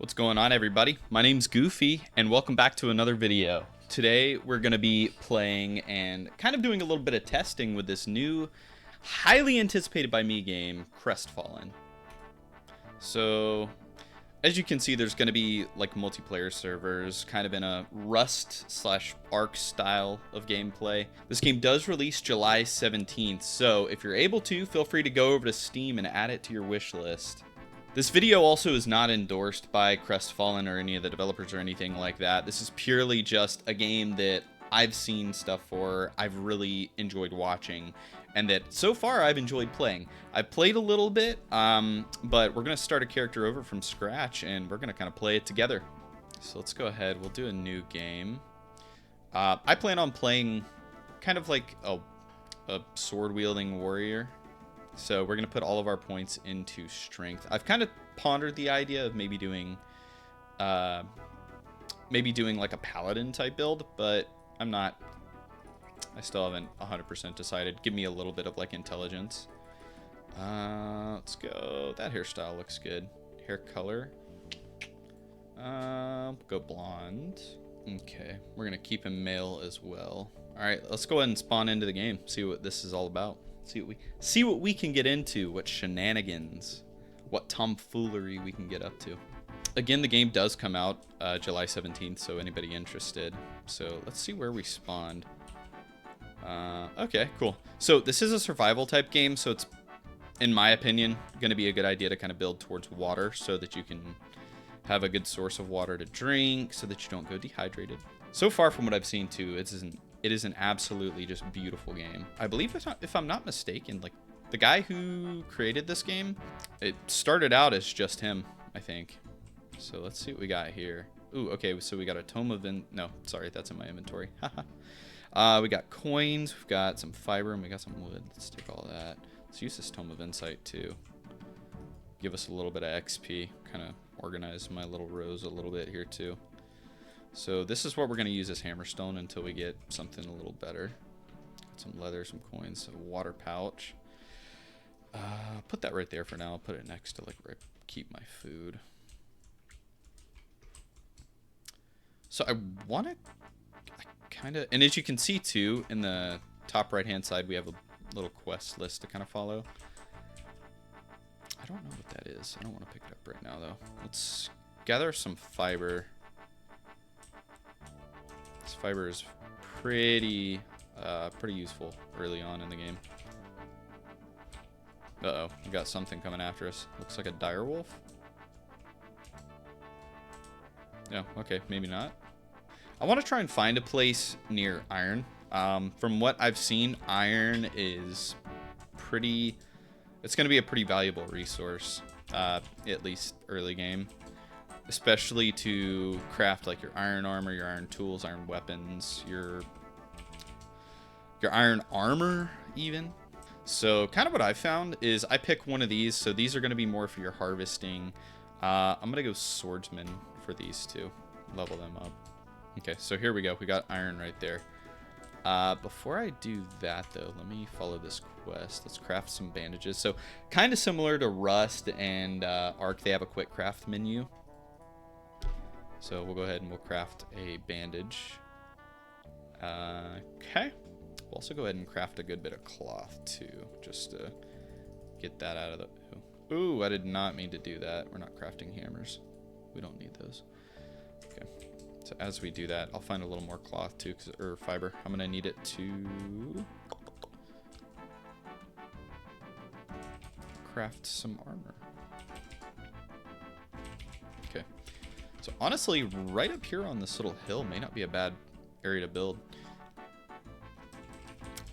What's going on, everybody? My name's Goofy, and welcome back to another video. Today, we're going to be playing and kind of doing a little bit of testing with this new, highly anticipated by me game, Crestfallen. So, as you can see, there's going to be like multiplayer servers, kind of in a Rust/Ark style of gameplay. This game does release July 17th, so if you're able to, feel free to go over to Steam and add it to your wish list. This video also is not endorsed by Crestfallen or any of the developers or anything like that. This is purely just a game that I've seen stuff for, I've really enjoyed watching, and that so far I've enjoyed playing. I've played a little bit, but we're going to start a character over from scratch, and we're going to kind of play it together. So let's go ahead. We'll do a new game. I plan on playing kind of like a sword-wielding warrior. So we're going to put all of our points into strength. I've kind of pondered the idea of maybe doing like a paladin type build, but I still haven't 100% decided. Give me a little bit of like intelligence. Let's go. That hairstyle looks good. Hair color. Go blonde. Okay. We're going to keep him male as well. All right, let's go ahead and spawn into the game. See what this is all about. See what we can get into, what shenanigans, what tomfoolery we can get up to. Again, the game does come out July 17th, so anybody interested. So let's see where we spawned. Okay, cool. So this is a survival type game, so it's, in my opinion, going to be a good idea to kind of build towards water so that you can have a good source of water to drink so that you don't go dehydrated. So far from what I've seen too, it is an absolutely just beautiful game. I believe, if I'm not mistaken, like the guy who created this game, it started out as just him, I think. So let's see what we got here. Ooh, okay, so we got a tome of no, sorry, that's in my inventory. We got coins, we've got some fiber, and we got some wood. Let's take all that. Let's use this tome of insight too. Give us a little bit of XP. Kind of organize my little rows a little bit here too. So this is what we're going to use as hammerstone until we get something a little better. Got some leather, some coins, a water pouch. Put that right there for now. I'll put it next to like where I keep my food. So I want to kind of, and as you can see too, in the top right hand side, we have a little quest list to kind of follow. I don't know what that is. I don't want to pick it up right now though. Let's gather some fiber. This fiber is pretty useful early on in the game. Uh-oh, we got something coming after us. Looks like a direwolf. Yeah, okay, maybe not. I want to try and find a place near iron. From what I've seen, iron is it's going to be a pretty valuable resource, at least early game. Especially to craft like your iron armor, your iron tools, iron weapons, your iron armor even. So kind of what I found is I pick one of these. So these are going to be more for your harvesting. I'm going to go swordsman for these two. Level them up. Okay, so here we go. We got iron right there. Before I do that though, let me follow this quest. Let's craft some bandages. So kind of similar to Rust and Ark, they have a quick craft menu. So we'll go ahead and we'll craft a bandage. Okay. We'll also go ahead and craft a good bit of cloth too, just to get that out of the... Ooh, I did not mean to do that. We're not crafting hammers. We don't need those. Okay. So as we do that, I'll find a little more cloth too, or fiber. I'm gonna need it to craft some armor. Okay. So honestly, right up here on this little hill may not be a bad area to build.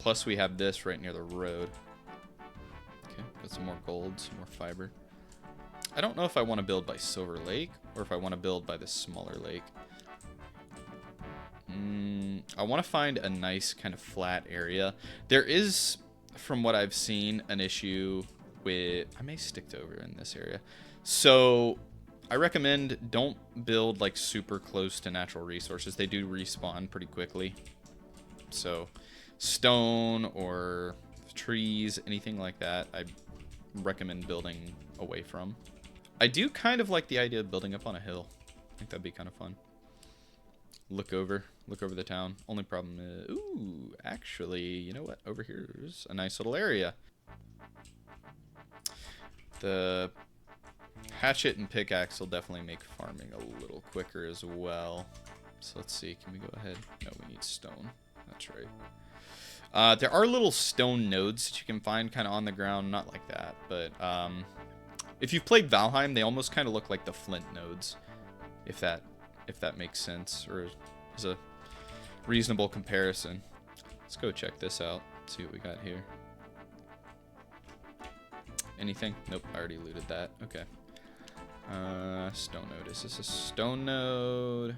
Plus we have this right near the road. Okay, got some more gold, some more fiber. I don't know if I want to build by Silver Lake or if I want to build by the smaller lake. I want to find a nice kind of flat area. There is, from what I've seen, an issue with... I may stick to over in this area. So... I recommend don't build like super close to natural resources. They do respawn pretty quickly. So stone or trees, anything like that, I recommend building away from. I do kind of like the idea of building up on a hill. I think that'd be kind of fun. Look over the town. Only problem is, ooh, actually, you know what? Over here's a nice little area. The hatchet and pickaxe will definitely make farming a little quicker as well. So let's see, can we go ahead? No, we need stone. That's right. There are little stone nodes that you can find kind of on the ground. Not like that, but if you've played Valheim, they almost kind of look like the flint nodes. If that makes sense, or is a reasonable comparison. Let's go check this out. See what we got here. Anything? Nope, I already looted that. Okay. Stone node. Is this a stone node?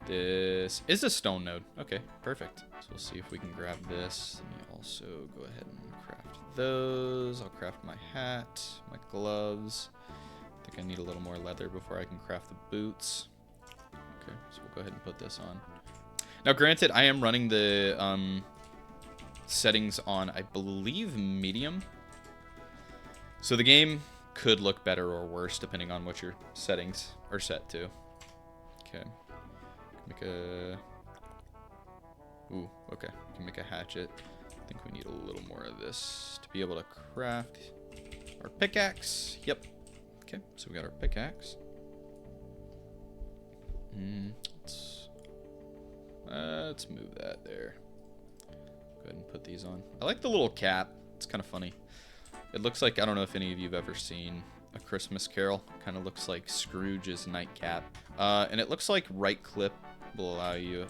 This is a stone node. Okay, perfect. So we'll see if we can grab this. Let me also go ahead and craft those. I'll craft my hat, my gloves. I think I need a little more leather before I can craft the boots. Okay, so we'll go ahead and put this on. Now, granted, I am running the settings on, I believe, medium. So the game could look better or worse depending on what your settings are set to. Okay. Make a... Ooh, okay. We can make a hatchet. I think we need a little more of this to be able to craft our pickaxe. Yep. Okay, so we got our pickaxe. Let's move that there. Go ahead and put these on. I like the little cap. It's kind of funny. It looks like, I don't know if any of you have ever seen A Christmas Carol. Kind of looks like Scrooge's nightcap. And it looks like right click will allow you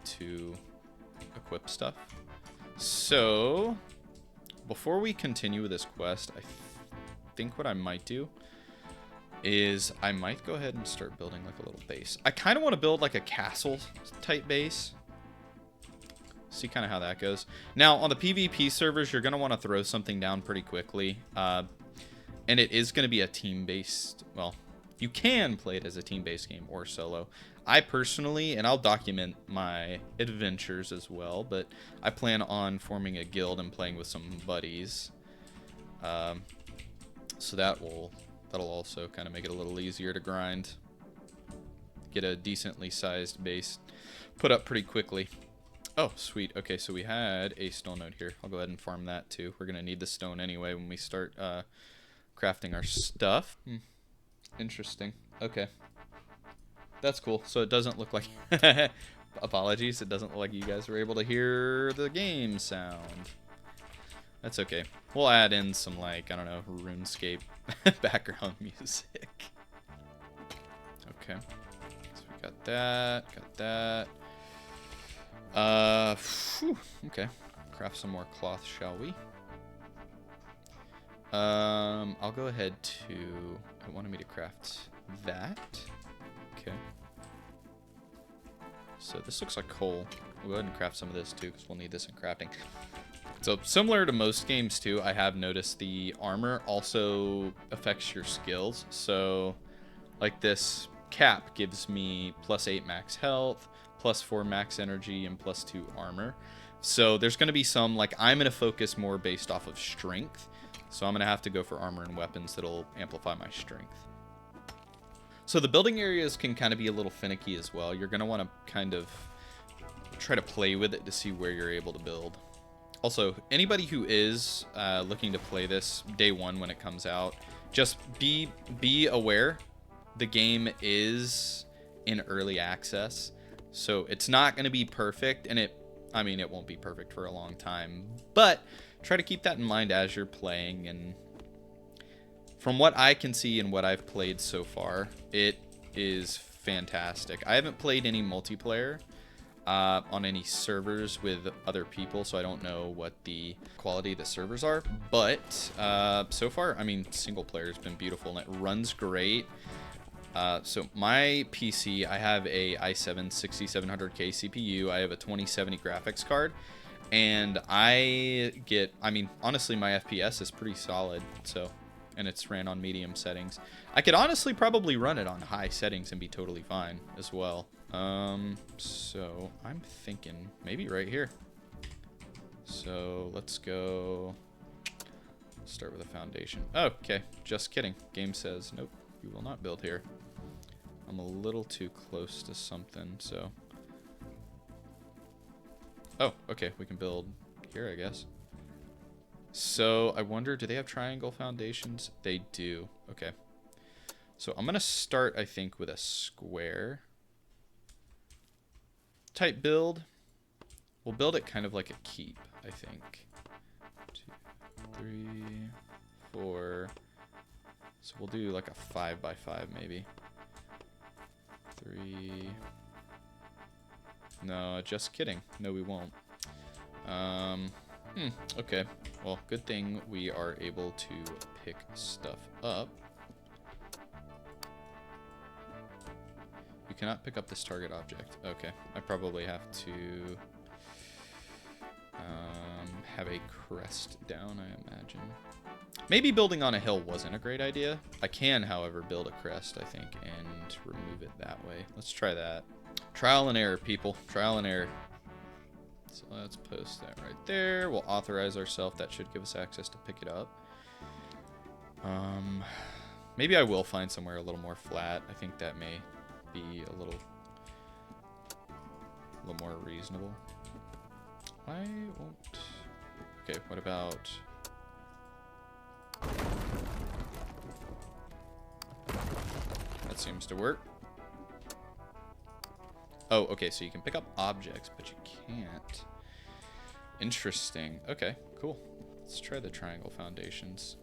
to equip stuff. So before we continue with this quest, I think what I might do is I might go ahead and start building like a little base. I kind of want to build like a castle type base. See kind of how that goes. Now on the PvP servers, you're going to want to throw something down pretty quickly. And it is going to be a team-based, well, you can play it as a team-based game or solo. I personally, and I'll document my adventures as well, but I plan on forming a guild and playing with some buddies. So that'll also kind of make it a little easier to grind. Get a decently sized base put up pretty quickly. Oh, sweet. Okay, so we had a stone node here. I'll go ahead and farm that too. We're going to need the stone anyway when we start crafting our stuff. Interesting. Okay. That's cool. So it doesn't look like... Apologies. It doesn't look like you guys were able to hear the game sound. That's okay. We'll add in some, like, I don't know, RuneScape background music. Okay. So we got that. Got that. Okay. Craft some more cloth, shall we? I'll go ahead to... It wanted me to craft that. Okay. So this looks like coal. We'll go ahead and craft some of this too, because we'll need this in crafting. So similar to most games too, I have noticed the armor also affects your skills. So like this cap gives me +8 max health, +4 max energy, and +2 armor. So there's going to be some, like, I'm going to focus more based off of strength. So I'm going to have to go for armor and weapons that'll amplify my strength. So the building areas can kind of be a little finicky as well. You're going to want to kind of try to play with it to see where you're able to build. Also, anybody who is looking to play this day one when it comes out, just be aware the game is in early access. So it's not going to be perfect, and it won't be perfect for a long time, but try to keep that in mind as you're playing. And from what I can see and what I've played so far, it is fantastic. I haven't played any multiplayer on any servers with other people, so I don't know what the quality of the servers are, but so far, I mean, single player has been beautiful and it runs great. So my PC, I have a i7 6700K CPU, I have a 2070 graphics card, and honestly, my FPS is pretty solid, so, and it's ran on medium settings. I could honestly probably run it on high settings and be totally fine as well. So I'm thinking maybe right here. So let's start with a foundation. Okay, just kidding. Game says, nope, you will not build here. I'm a little too close to something, so... Oh, okay, we can build here, I guess. So, I wonder, do they have triangle foundations? They do. Okay. So, I'm going to start, I think, with a square type build. We'll build it kind of like a keep, I think. 2, 3, 4. So, we'll do like a 5 by 5, maybe. 3. No, just kidding. No, we won't. Okay. Well, good thing we are able to pick stuff up. You cannot pick up this target object. Okay. I probably have to have a crest down, I imagine. Maybe building on a hill wasn't a great idea. I can, however, build a crest, I think, and remove it that way. Let's try that. Trial and error, people. Trial and error. So let's post that right there. We'll authorize ourselves. That should give us access to pick it up. Maybe I will find somewhere a little more flat. I think that may be a little more reasonable. Why won't... Okay, what about... That seems to work. Oh, okay, so you can pick up objects, but you can't. Interesting. Okay, cool. Let's try the triangle foundations.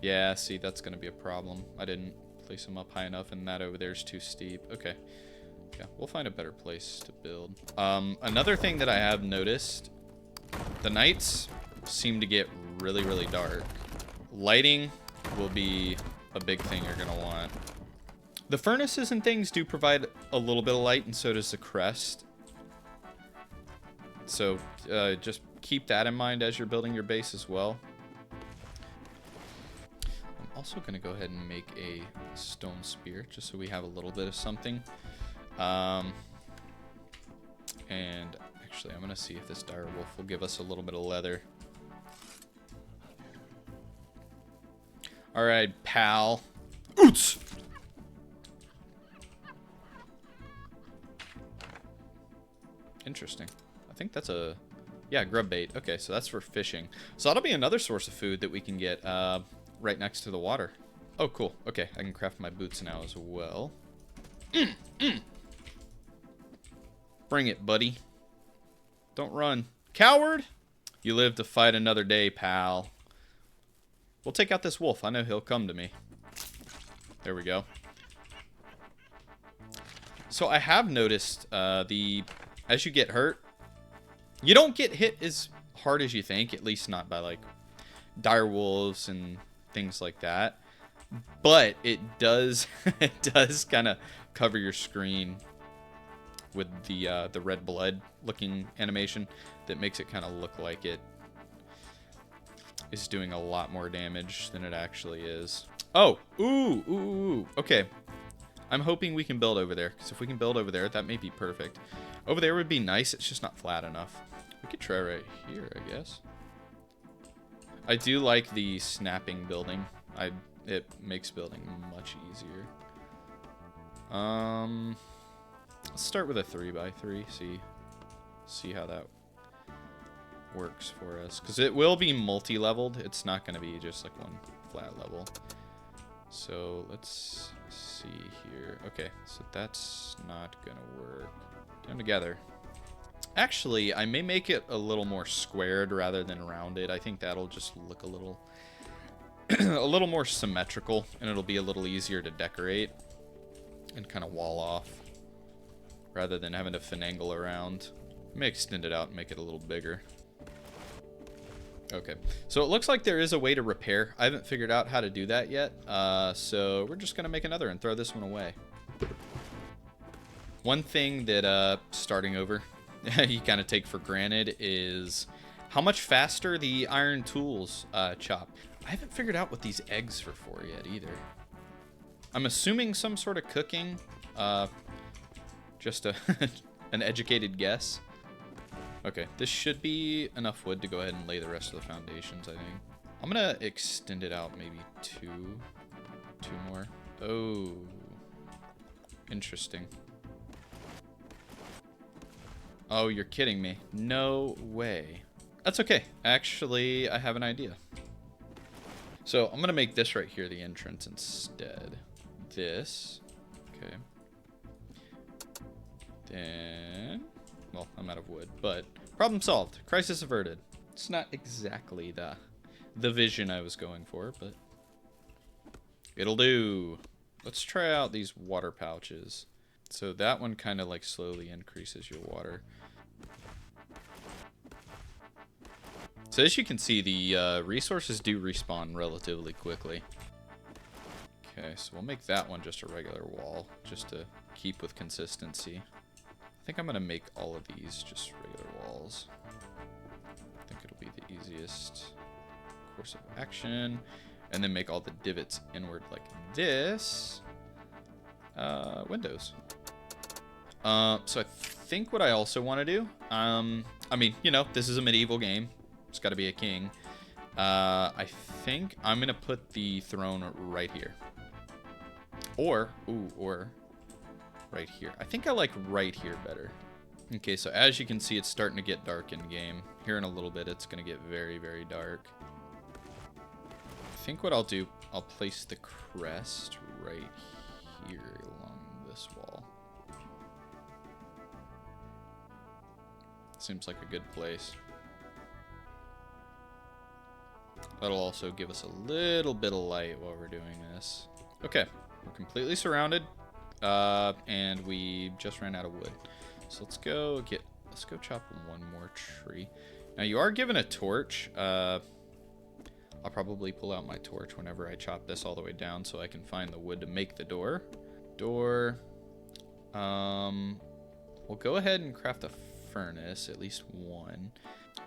Yeah, see, that's going to be a problem. I didn't place them up high enough, and that over there is too steep. Okay. Yeah, we'll find a better place to build. Another thing that I have noticed, the nights seem to get really, really dark. Lighting will be a big thing you're going to want. The furnaces and things do provide a little bit of light, and so does the crest. So just keep that in mind as you're building your base as well. I'm also going to go ahead and make a stone spear, just so we have a little bit of something. And actually, I'm going to see if this dire wolf will give us a little bit of leather. All right, pal. Oots! Interesting. I think that's a... Yeah, grub bait. Okay, so that's for fishing. So that'll be another source of food that we can get right next to the water. Oh, cool. Okay, I can craft my boots now as well. Bring it, buddy. Don't run. Coward! You live to fight another day, pal. We'll take out this wolf. I know he'll come to me. There we go. So I have noticed as you get hurt, you don't get hit as hard as you think, at least not by like dire wolves and things like that. But it does kind of cover your screen with the red blood looking animation that makes it kind of look like it is doing a lot more damage than it actually is. Oh, ooh. Okay. I'm hoping we can build over there, because if we can build over there, that may be perfect. Over there would be nice, it's just not flat enough. We could try right here, I guess. I do like the snapping building. It makes building much easier. Let's start with a 3x3, see how that works for us. Because it will be multi-leveled, it's not going to be just like one flat level. So let's see here. Okay, so that's not gonna work. Get them together. Actually, I may make it a little more squared rather than rounded. I think that'll just look a little a little more symmetrical, and it'll be a little easier to decorate and kind of wall off rather than having to finagle around. I may extend it out and make it a little bigger. Okay, so it looks like there is a way to repair. I haven't figured out how to do that yet, so we're just going to make another and throw this one away. One thing that starting over you kind of take for granted is how much faster the iron tools chop. I haven't figured out what these eggs are for yet either. I'm assuming some sort of cooking, just an educated guess. Okay, this should be enough wood to go ahead and lay the rest of the foundations, I think. I'm gonna extend it out maybe two more. Oh, interesting. Oh, you're kidding me. No way. That's okay. Actually, I have an idea. So I'm gonna make this right here the entrance instead. This. Okay. Then, well, I'm out of wood, but problem solved. Crisis averted. It's not exactly the vision I was going for, but it'll do. Let's try out these water pouches. So that one kind of like slowly increases your water. So as you can see, the resources do respawn relatively quickly. Okay, so we'll make that one just a regular wall, just to keep with consistency. I think I'm going to make all of these just regular walls. I think it'll be the easiest course of action. And then make all the divots inward like this. Windows. So I think what I also want to do, I mean, you know, this is a medieval game. It's got to be a king. I think I'm going to put the throne right here. Or right here. I think I like right here better. Okay, so as you can see, it's starting to get dark in game. Here in a little bit, it's going to get very, very dark. I think what I'll do, I'll place the crest right here along this wall. Seems like a good place. That'll also give us a little bit of light while we're doing this. Okay, we're completely surrounded, and we just ran out of wood. So let's go chop one more tree. Now you are given a torch. I'll probably pull out my torch whenever I chop this all the way down so I can find the wood to make the door. We'll go ahead and craft a furnace, at least one.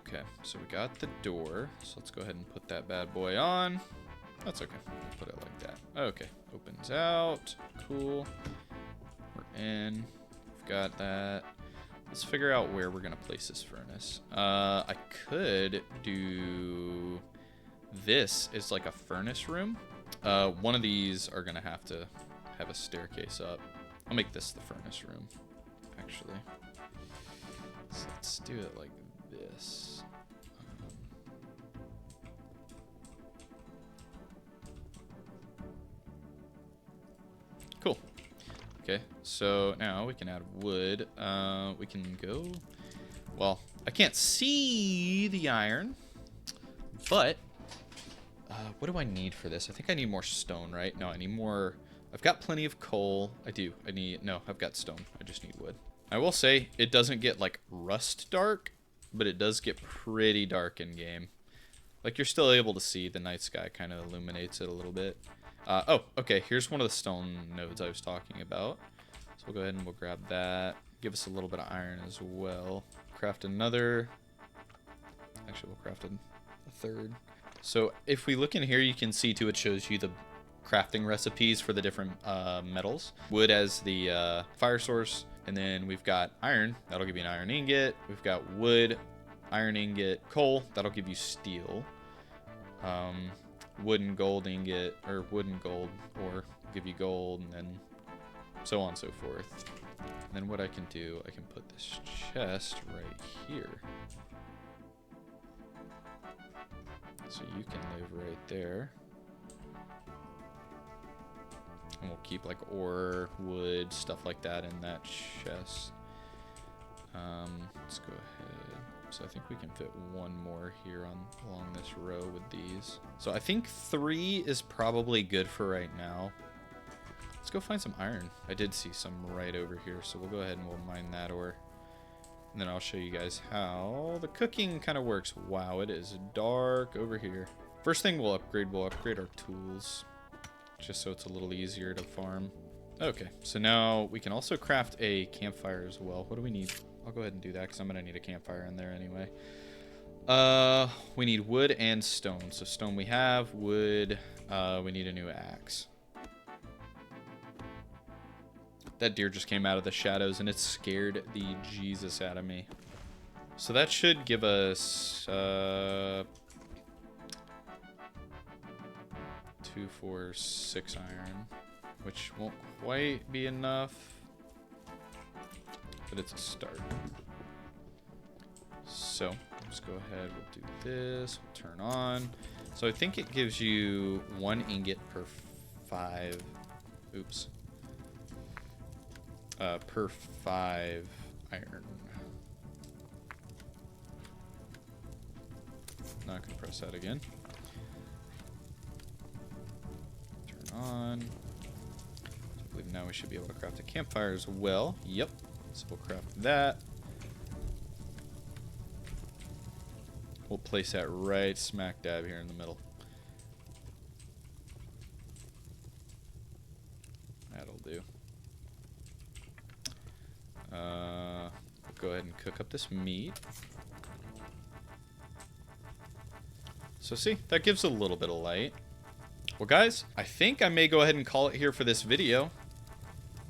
Okay, so we got the door, so let's go ahead and put that bad boy on. That's okay, we'll put it like that. Okay, opens out, cool. We're in, we've got that. Let's figure out where we're gonna place this furnace. I could do this is like a furnace room. One of these are gonna have to have a staircase up. I'll make this the furnace room, actually. So let's do it like this. Cool. Okay, so now we can add wood. We can go... Well, I can't see the iron, but what do I need for this? I think I need more stone, right? No, I need more... I've got plenty of coal. No, I've got stone. I just need wood. I will say, it doesn't get, like, rust dark, but it does get pretty dark in game. Like, you're still able to see the night sky kind of illuminates it a little bit. Oh, okay, here's one of the stone nodes I was talking about. So we'll go ahead and we'll grab that. Give us a little bit of iron as well. Craft another. Actually, we'll craft a third. So if we look in here, you can see, too, it shows you the crafting recipes for the different metals. Wood as the fire source. And then we've got iron. That'll give you an iron ingot. We've got wood, iron ingot, coal. That'll give you steel. Wood and gold ingot, or wood and gold, or give you gold, and then so on and so forth. And then what I can do, I can put this chest right here. So you can live right there. And we'll keep like ore, wood, stuff like that in that chest. Let's go ahead. So I think we can fit one more here along this row with these. So I think 3 is probably good for right now. Let's go find some iron. I did see some right over here, so we'll go ahead and we'll mine that ore. And then I'll show you guys how the cooking kind of works. Wow, it is dark over here. First thing we'll upgrade our tools, just so it's a little easier to farm. Okay, so now we can also craft a campfire as well. What do we need? I'll go ahead and do that because I'm going to need a campfire in there anyway. We need wood and stone. So stone we have, wood, we need a new axe. That deer just came out of the shadows and it scared the Jesus out of me. So that should give us 2, 4, 6 iron, which won't quite be enough, but it's a start. So let's go ahead, we'll do this, we'll turn on. So I think it gives you 1 ingot per 5, oops, per 5 iron. Not gonna press that again. Turn on. I believe now we should be able to craft a campfire as well. Yep, so we'll craft that. We'll place that right smack dab here in the middle. That'll do. We'll go ahead and cook up this meat. So see, that gives a little bit of light. Well guys, I think I may go ahead and call it here for this video.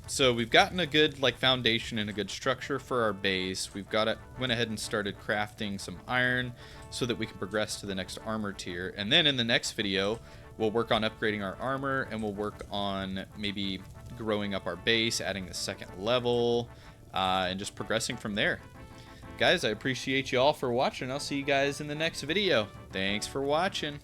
So we've gotten a good foundation and a good structure for our base. Went ahead and started crafting some iron so that we can progress to the next armor tier. And then in the next video, we'll work on upgrading our armor, and we'll work on maybe growing up our base, adding the 2nd level, and just progressing from there. Guys, I appreciate you all for watching. I'll see you guys in the next video. Thanks for watching.